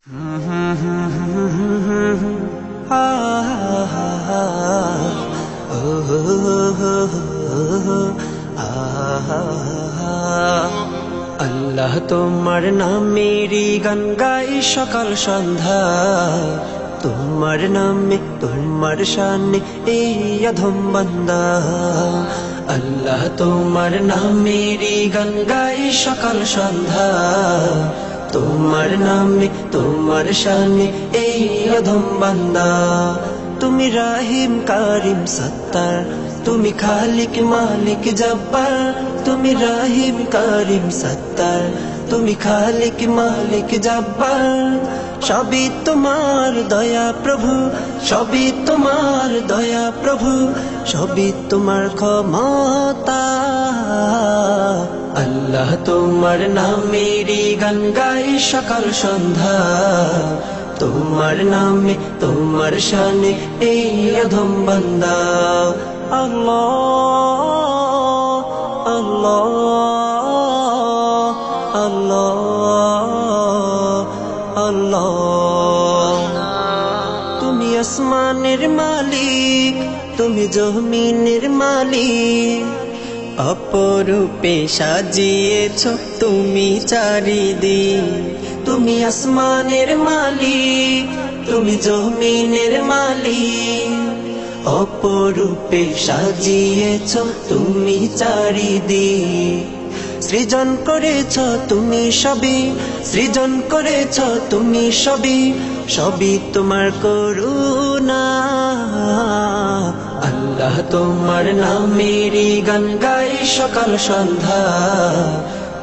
আল্লাহ তোমার নামেরই গান গাই সকাল সন্ধ্যা, তোমার নামে তোমার শানে এই অধম বান্দা। আল্লাহ তোমার নামেরই গান গাই সকাল সন্ধ্যা, তোমার নামে তোমার শানে এই অধম বান্দা। তুমি রাহিম কারিম সত্তার, তুমি খালিক মালিক জব্বার। তুমি রাহিম কারিম সত্তার, তুমি খালিক মালিক জব্বার। সবই তোমার দয়া প্রভু, সবই তোমার দয়া প্রভু, সবই তোমার ক্ষমতা। আল্লাহ তোমার নামেরই গান গাই সকাল সন্ধ্যা, তোমার নামে তোমার শানে এই অধম বান্দা। আল্লাহ আল্লাহ আল্লাহ আল্লাহ। তুমি আসমানের মালিক, তুমি জমিনের মালিক, অপরূপে সাজিয়েছ তুমি চারিদিক। তুমি আসমানের মালিক, তুমি জমিনের মালিক, অপরূপে সাজিয়েছ তুমি চারিদিক। সৃজন করেছ তুমি সবই, সৃজন করেছ তুমি সবই, সবই তোমার করুণা। আল্লাহ তোমার নামেরই গান গাই সকাল সন্ধ্যা,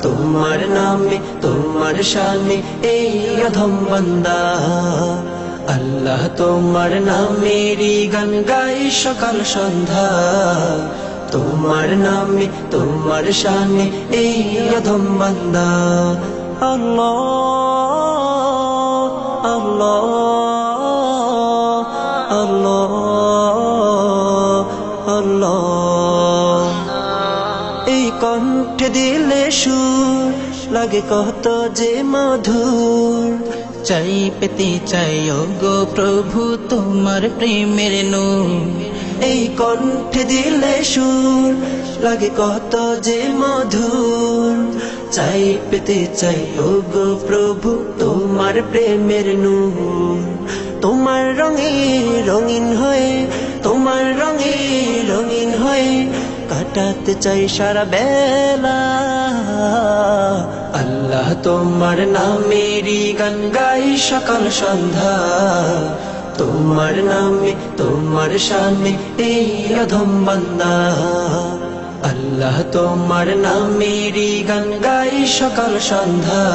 তোমার নামে তোমার শানে এই অধম বান্দা। আল্লাহ তোমার নামেরই গান গাই সকাল সন্ধ্যা, তোমার নামে তোমার শানে এই অধম বান্দা। আল্লাহ আল্লাহ আল্লাহ আল্লাহ। এই কণ্ঠে দিলে সুর লাগে কত যে মধুর, চাই পেতে চাই ওগো প্রভু তোমার প্রেমের নূর। এই কণ্ঠে দিলে সুর লাগে কত যে মধুর, চাই পেতে চাই ওগো প্রভু তোমার প্রেমের নূর। তোমার রঙে রঙিন হয়ে, তোমার রঙে রঙিন হয়ে কাটাতে চাই সারা বেলা। আল্লাহ তোমার নামেরই গান গাই সকাল সন্ধ্যা, তোমার নামে তোমার শানে এই অধম বান্দা। আল্লাহ তোমার নামেরই গান গাই সকাল সন্ধ্যা,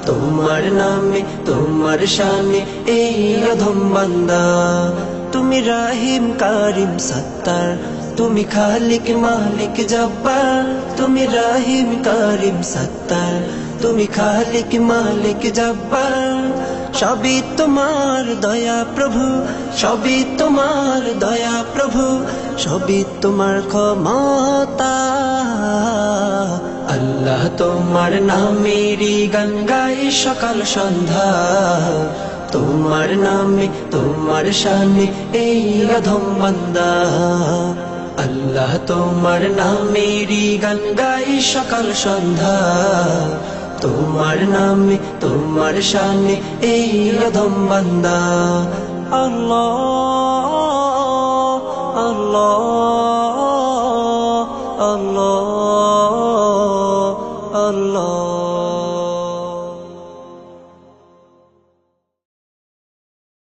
তোমার নামে তোমার শানে এই অধম বান্দা। তুমি রাহিম কারিম সত্তার, তুমি খালিক মালিক জব্বার। তুমি রাহিম কারিম সত্তার, তুমি খালিক মালিক জব্বার। সবই তোমার দয়া প্রভু, সবই তোমার দয়া প্রভু, সবই তোমার ক্ষমতা। আল্লাহ তোমার নামেরই গান গাই সকাল সন্ধ্যা, তোমার নামে তোমার শানে এই অধম বান্দা। আল্লাহ তোমার নামেরই গান গাই সকাল সন্ধ্যা, তোমার নামে তোমার শানে এই অধম বান্দা। আল্লাহ আল্লাহ আল্লাহ।